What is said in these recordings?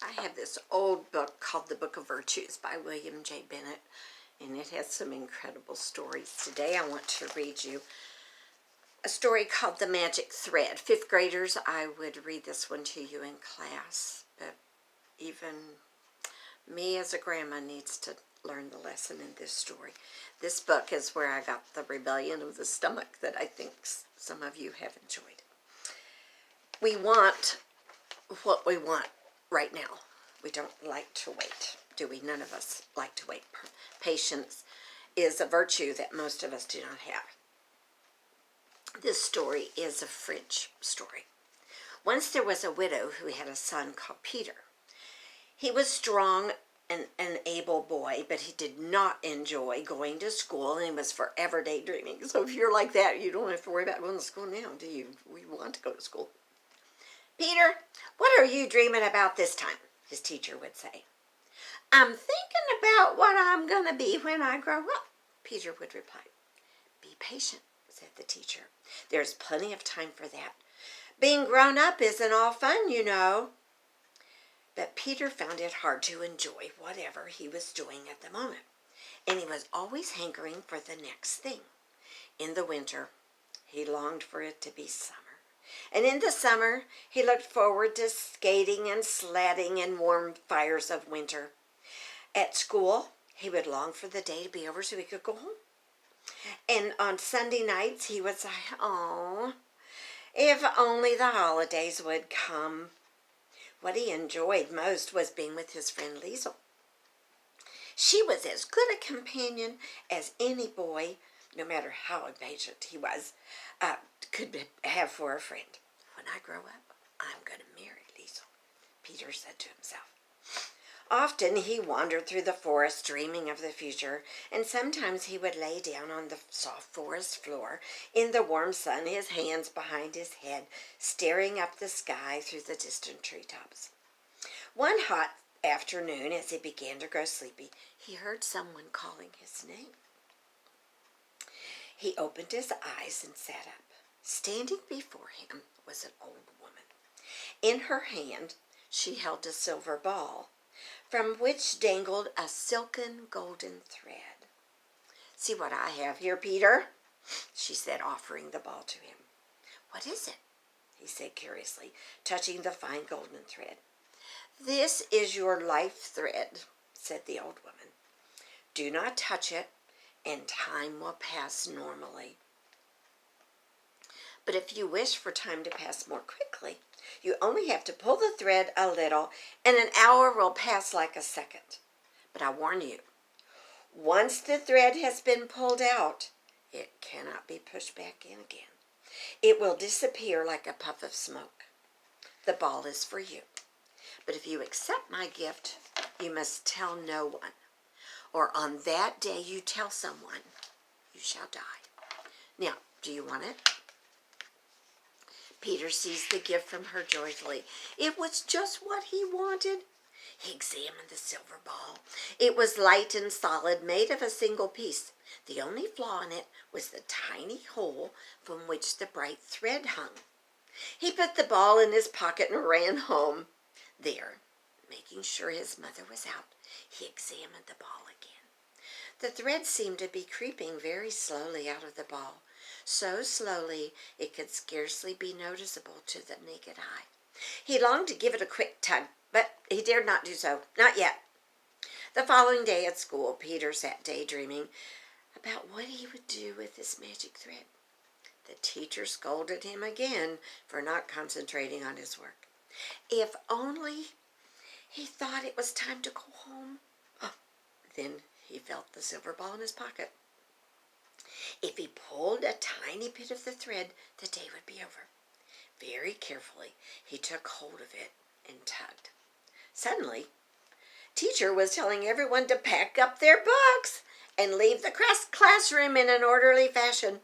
I have this old book called The Book of Virtues by William J. Bennett, and it has some incredible stories. Today I want to read you a story called The Magic Thread. Fifth graders, I would read this one to you in class, but even me as a grandma needs to learn the lesson in this story. This book is where I got the rebellion of the stomach that I think some of you have enjoyed. We want what we want right now. We don't like to wait, do we? None of us like to wait. Patience is a virtue that most of us do not have. This story is a French story. Once there was a widow who had a son called Peter. He was strong and an able boy, but he did not enjoy going to school, and he was forever daydreaming. So if you're like that, you don't have to worry about going to school now, do you? We want to go to school. Peter, what are you dreaming about this time? His teacher would say. I'm thinking about what I'm going to be when I grow up, Peter would reply. Be patient, said the teacher. There's plenty of time for that. Being grown up isn't all fun, you know. But Peter found it hard to enjoy whatever he was doing at the moment, and he was always hankering for the next thing. In the winter, he longed for it to be summer. And in the summer, he looked forward to skating and sledding in warm fires of winter. At school, he would long for the day to be over so he could go home. And on Sunday nights, he would say, oh, if only the holidays would come. What he enjoyed most was being with his friend Liesel. She was as good a companion as any boy, no matter how impatient he was, could have for a friend. When I grow up, I'm going to marry Liesel, Peter said to himself. Often he wandered through the forest dreaming of the future, and sometimes he would lay down on the soft forest floor in the warm sun, his hands behind his head, staring up the sky through the distant treetops. One hot afternoon, as he began to grow sleepy, he heard someone calling his name. He opened his eyes and sat up. Standing before him was an old woman. In her hand, she held a silver ball, from which dangled a silken golden thread. See what I have here, Peter? She said, offering the ball to him. What is it? He said curiously, touching the fine golden thread. This is your life thread, said the old woman. Do not touch it, and time will pass normally. But if you wish for time to pass more quickly, you only have to pull the thread a little, and an hour will pass like a second. But I warn you, once the thread has been pulled out, it cannot be pushed back in again. It will disappear like a puff of smoke. The ball is for you. But if you accept my gift, you must tell no one. Or on that day you tell someone, you shall die. Now, do you want it? Peter seized the gift from her joyfully. It was just what he wanted. He examined the silver ball. It was light and solid, made of a single piece. The only flaw in it was the tiny hole from which the bright thread hung. He put the ball in his pocket and ran home. There, making sure his mother was out, he examined the ball again. The thread seemed to be creeping very slowly out of the ball, so slowly it could scarcely be noticeable to the naked eye. He longed to give it a quick tug, but he dared not do so, not yet. The following day at school, Peter sat daydreaming about what he would do with this magic thread. The teacher scolded him again for not concentrating on his work. If only he thought it was time to go home. Oh, then he felt the silver ball in his pocket. If he pulled a tiny bit of the thread, the day would be over. Very carefully, he took hold of it and tugged. Suddenly, Teacher was telling everyone to pack up their books and leave the classroom in an orderly fashion.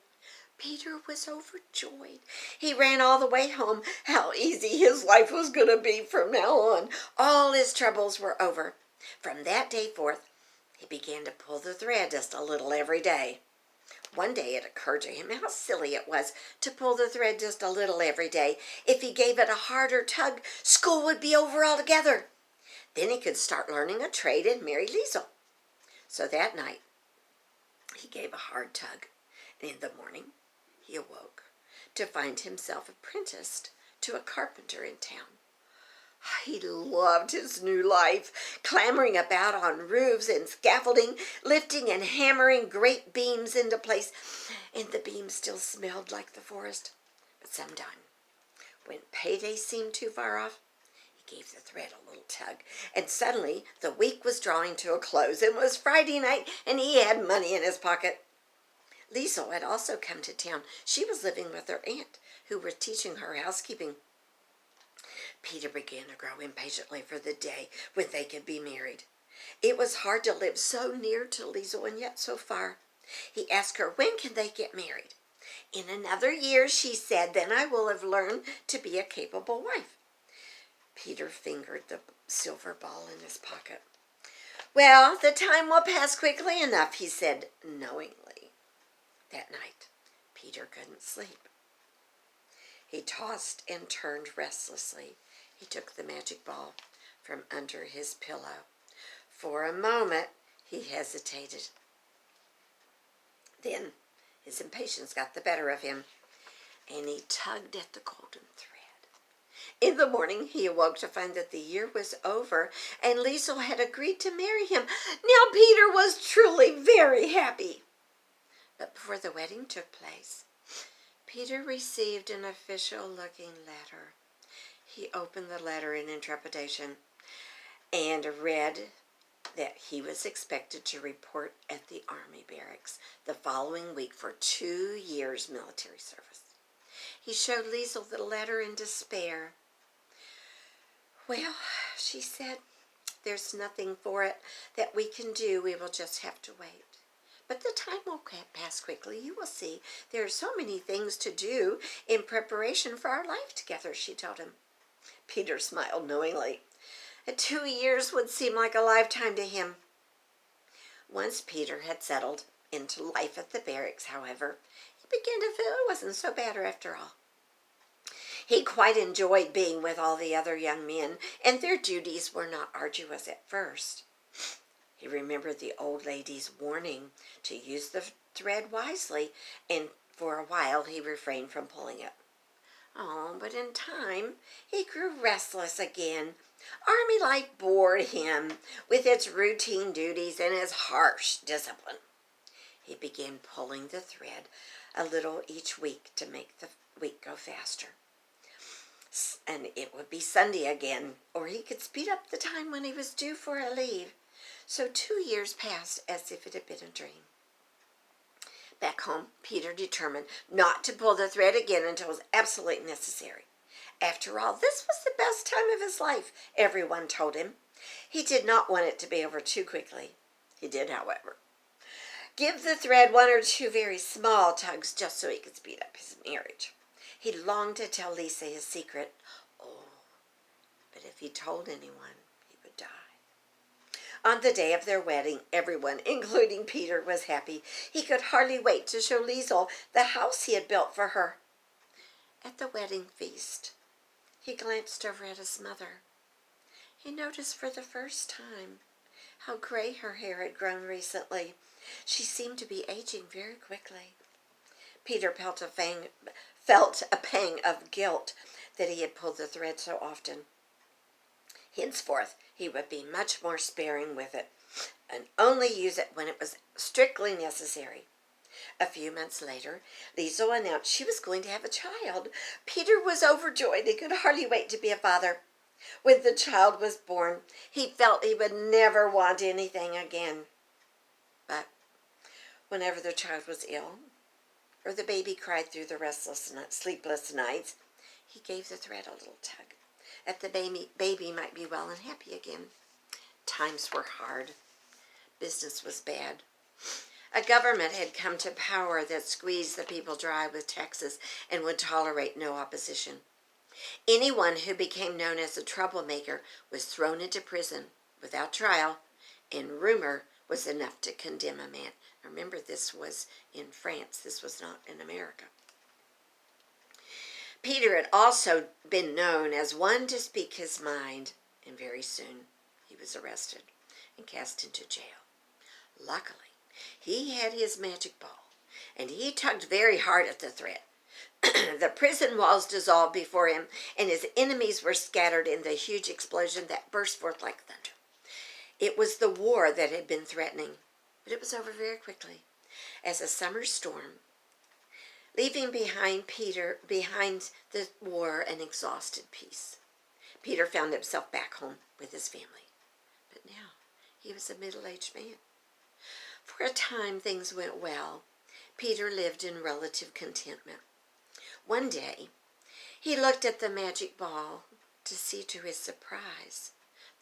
Peter was overjoyed. He ran all the way home. How easy his life was going to be from now on. All his troubles were over. From that day forth, he began to pull the thread just a little every day. One day it occurred to him how silly it was to pull the thread just a little every day. If he gave it a harder tug, school would be over altogether. Then he could start learning a trade and marry Liesel. So that night, he gave a hard tug, and in the morning, he awoke to find himself apprenticed to a carpenter in town. He loved his new life, clambering about on roofs and scaffolding, lifting and hammering great beams into place, and the beams still smelled like the forest. But sometime, when payday seemed too far off, he gave the thread a little tug, and suddenly the week was drawing to a close. It was Friday night, and he had money in his pocket. Liesel had also come to town. She was living with her aunt, who was teaching her housekeeping. Peter began to grow impatiently for the day when they could be married. It was hard to live so near to Liesel and yet so far. He asked her, when can they get married? In another year, she said, then I will have learned to be a capable wife. Peter fingered the silver ball in his pocket. Well, the time will pass quickly enough, he said knowingly. That night, Peter couldn't sleep. He tossed and turned restlessly. He took the magic ball from under his pillow. For a moment, he hesitated. Then his impatience got the better of him, and he tugged at the golden thread. In the morning, he awoke to find that the year was over, and Liesel had agreed to marry him. Now Peter was truly very happy. But before the wedding took place, Peter received an official-looking letter. He opened the letter in trepidation and read that he was expected to report at the army barracks the following week for 2 years military service. He showed Liesel the letter in despair. Well, she said, there's nothing for it that we can do. We will just have to wait. But the time will pass quickly. You will see. There are so many things to do in preparation for our life together, she told him. Peter smiled knowingly. 2 years would seem like a lifetime to him. Once Peter had settled into life at the barracks, however, he began to feel it wasn't so bad after all. He quite enjoyed being with all the other young men, and their duties were not arduous at first. He remembered the old lady's warning to use the thread wisely, and for a while he refrained from pulling it. Oh, but in time, he grew restless again. Army life bored him with its routine duties and its harsh discipline. He began pulling the thread a little each week to make the week go faster. And it would be Sunday again, or he could speed up the time when he was due for a leave. So 2 years passed as if it had been a dream. Back home, Peter determined not to pull the thread again until it was absolutely necessary. After all, this was the best time of his life, everyone told him. He did not want it to be over too quickly. He did, however, give the thread 1 or 2 very small tugs just so he could speed up his marriage. He longed to tell Lisa his secret. Oh, but if he told anyone, he would die. On the day of their wedding, everyone, including Peter, was happy. He could hardly wait to show Liesel the house he had built for her. At the wedding feast, he glanced over at his mother. He noticed for the first time how gray her hair had grown recently. She seemed to be aging very quickly. Peter felt a pang of guilt that he had pulled the thread so often. Henceforth, he would be much more sparing with it and only use it when it was strictly necessary. A few months later, Liesel announced she was going to have a child. Peter was overjoyed and could hardly wait to be a father. When the child was born, he felt he would never want anything again. But whenever the child was ill, or the baby cried through the restless, sleepless nights, he gave the thread a little tug, that the baby might be well and happy again. Times were hard. Business was bad. A government had come to power that squeezed the people dry with taxes and would tolerate no opposition. Anyone who became known as a troublemaker was thrown into prison without trial, and rumor was enough to condemn a man. Remember, this was in France. This was not in America. Peter had also been known as one to speak his mind, and very soon he was arrested and cast into jail. Luckily, he had his magic ball, and he tugged very hard at the thread. The prison walls dissolved before him, and his enemies were scattered in the huge explosion that burst forth like thunder. It was the war that had been threatening, but it was over very quickly, as a summer storm, leaving behind the war an exhausted peace. Peter found himself back home with his family, but now he was a middle-aged man. For a time things went well. Peter lived in relative contentment. One day, he looked at the magic ball to see, to his surprise,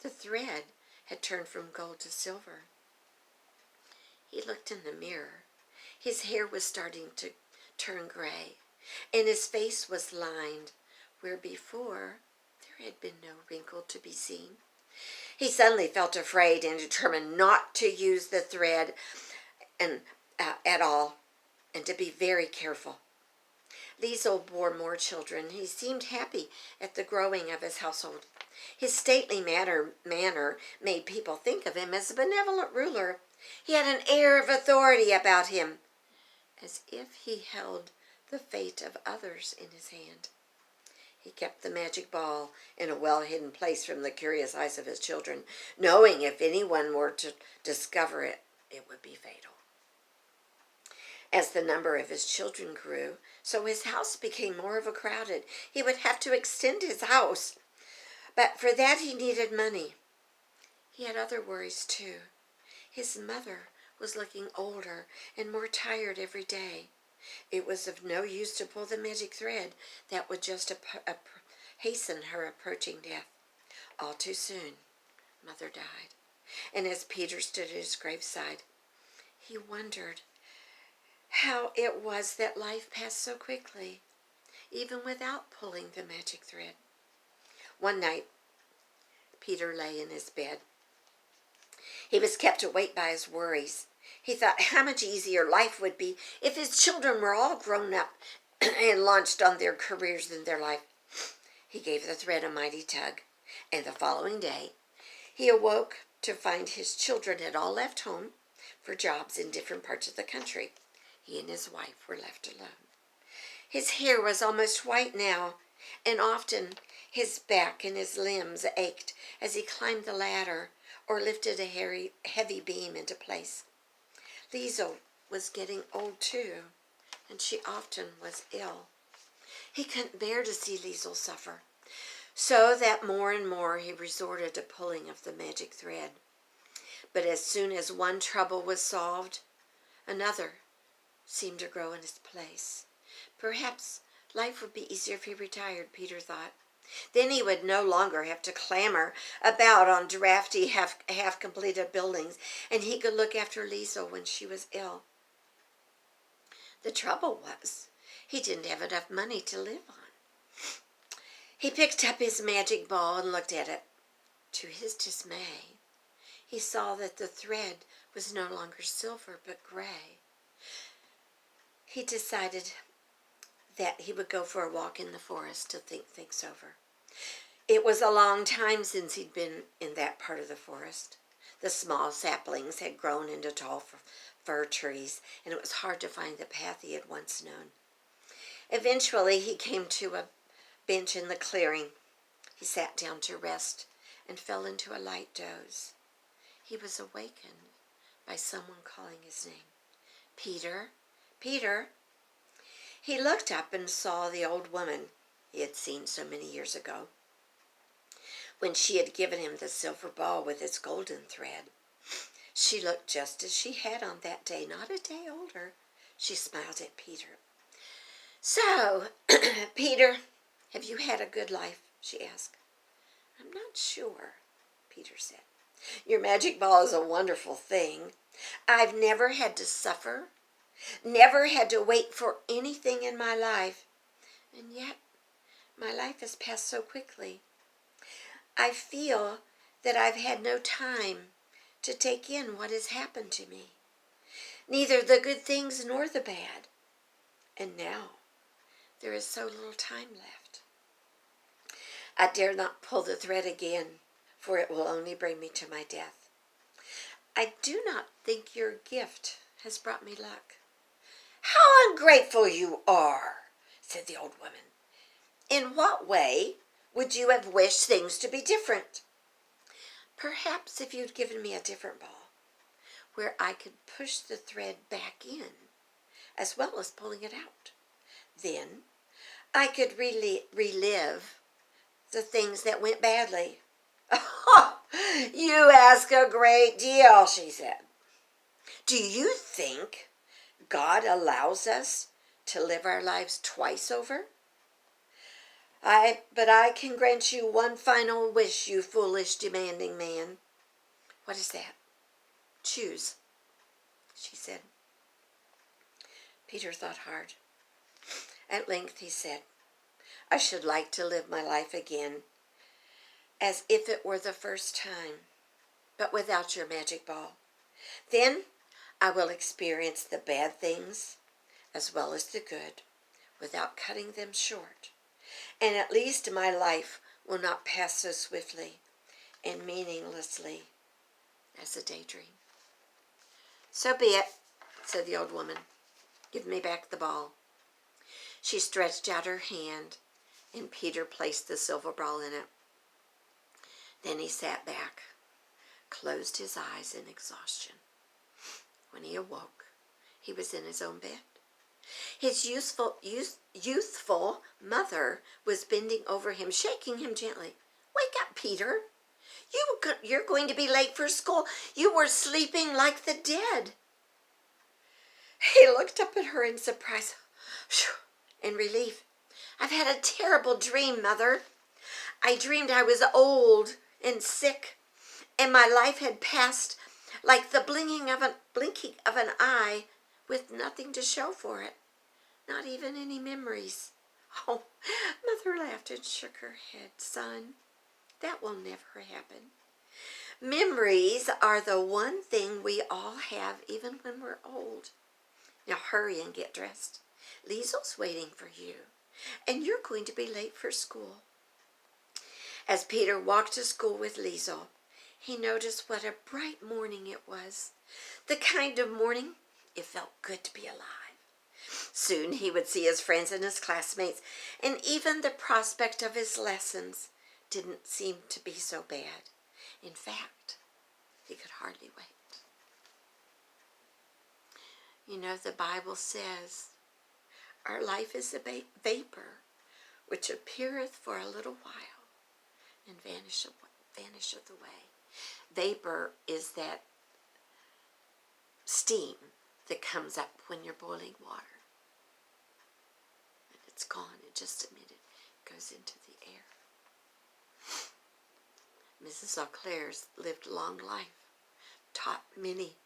the thread had turned from gold to silver. He looked in the mirror. His hair was starting to turn gray, and his face was lined where before there had been no wrinkle to be seen. He suddenly felt afraid and determined not to use the thread at all, and to be very careful. Liesel bore more children. He seemed happy at the growing of his household. His stately manner made people think of him as a benevolent ruler. He had an air of authority about him, as if he held the fate of others in his hand. He kept the magic ball in a well-hidden place from the curious eyes of his children, knowing if anyone were to discover it, it would be fatal. As the number of his children grew, so his house became more of a crowded. He would have to extend his house, but for that he needed money. He had other worries too. His mother was looking older and more tired every day. It was of no use to pull the magic thread. That would just hasten her approaching death. All too soon, Mother died. And as Peter stood at his graveside, he wondered how it was that life passed so quickly, even without pulling the magic thread. One night, Peter lay in his bed. He was kept awake by his worries. He thought how much easier life would be if his children were all grown up and launched on their careers in their life. He gave the thread a mighty tug, and the following day, he awoke to find his children had all left home for jobs in different parts of the country. He and his wife were left alone. His hair was almost white now, and often his back and his limbs ached as he climbed the ladder or lifted a heavy beam into place. Liesel was getting old too, and she often was ill. He couldn't bear to see Liesel suffer, so that more and more he resorted to pulling of the magic thread. But as soon as one trouble was solved, another seemed to grow in its place. Perhaps life would be easier if he retired, Peter thought. Then he would no longer have to clamber about on drafty, half-completed buildings, and he could look after Liesel when she was ill. The trouble was, he didn't have enough money to live on. He picked up his magic ball and looked at it. To his dismay, he saw that the thread was no longer silver but gray. He decided that he would go for a walk in the forest to think things over. It was a long time since he'd been in that part of the forest. The small saplings had grown into tall fir trees, and it was hard to find the path he had once known. Eventually, he came to a bench in the clearing. He sat down to rest and fell into a light doze. He was awakened by someone calling his name. Peter, Peter. He looked up and saw the old woman he had seen so many years ago, when she had given him the silver ball with its golden thread. She looked just as she had on that day, not a day older. She smiled at Peter. "So, Peter, have you had a good life?" she asked. "I'm not sure," Peter said. "Your magic ball is a wonderful thing. I've never had to suffer, never had to wait for anything in my life, and yet my life has passed so quickly. I feel that I've had no time to take in what has happened to me, neither the good things nor the bad. And now there is so little time left. I dare not pull the thread again for it will only bring me to my death. I do not think your gift has brought me luck." "How ungrateful you are," said the old woman. "In what way would you have wished things to be different?" "Perhaps if you'd given me a different ball, where I could push the thread back in, as well as pulling it out. Then I could relive the things that went badly." "Oh, you ask a great deal," she said. "Do you think God allows us to live our lives twice over? But I can grant you one final wish, you foolish, demanding man." "What is that?" "Choose," she said. Peter thought hard. At length he said, "I should like to live my life again, as if it were the first time, but without your magic ball. Then I will experience the bad things as well as the good, without cutting them short. And at least my life will not pass so swiftly and meaninglessly as a daydream." "So be it," said the old woman. "Give me back the ball." She stretched out her hand, and Peter placed the silver ball in it. Then he sat back, closed his eyes in exhaustion. When he awoke, he was in his own bed. His youthful mother was bending over him, shaking him gently. "Wake up, Peter. You're going to be late for school. You were sleeping like the dead." He looked up at her in surprise and relief. "I've had a terrible dream, Mother. I dreamed I was old and sick, and my life had passed like the blinking of an eye, with nothing to show for it, not even any memories." "Oh," Mother laughed and shook her head. "Son, that will never happen. Memories are the one thing we all have, even when we're old. Now hurry and get dressed. Liesel's waiting for you, and you're going to be late for school." As Peter walked to school with Liesel, he noticed what a bright morning it was. The kind of morning it felt good to be alive. Soon he would see his friends and his classmates, and even the prospect of his lessons didn't seem to be so bad. In fact, he could hardly wait. You know, the Bible says, "Our life is a vapor, which appeareth for a little while, and vanisheth away." Vapor is that steam that comes up when you're boiling water. And it's gone in just a minute. It goes into the air. Mrs. Auclairs lived a long life, taught many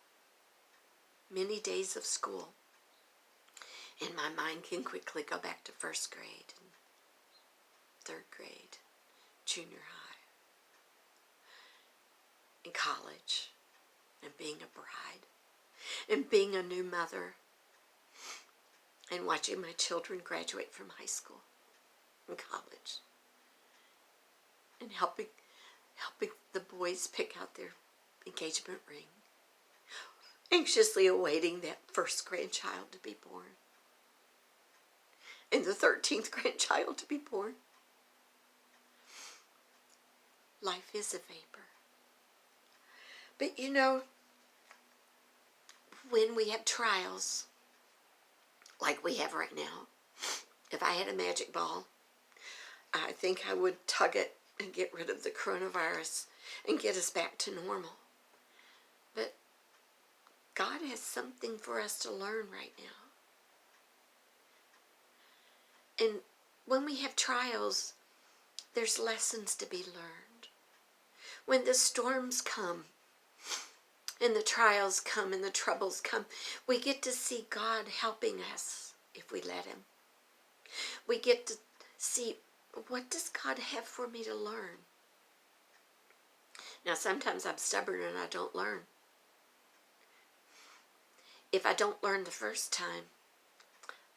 days of school. And my mind can quickly go back to first grade and third grade, junior high, and college, and being a bride, and being a new mother, and watching my children graduate from high school and college, and helping the boys pick out their engagement ring, anxiously awaiting that first grandchild to be born, and the 13th grandchild to be born. Life is a vapor. But you know, when we have trials, like we have right now, if I had a magic ball, I think I would tug it and get rid of the coronavirus and get us back to normal. But God has something for us to learn right now. And when we have trials, there's lessons to be learned. When the storms come, and the trials come, and the troubles come, we get to see God helping us if we let Him. We get to see, what does God have for me to learn? Now, sometimes I'm stubborn and I don't learn. If I don't learn the first time,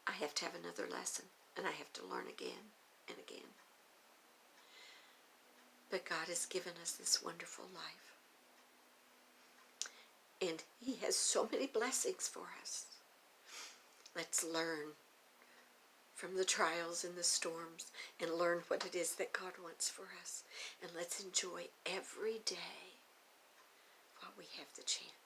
I have to have another lesson, and I have to learn again and again. But God has given us this wonderful life. And He has so many blessings for us. Let's learn from the trials and the storms and learn what it is that God wants for us. And let's enjoy every day while we have the chance.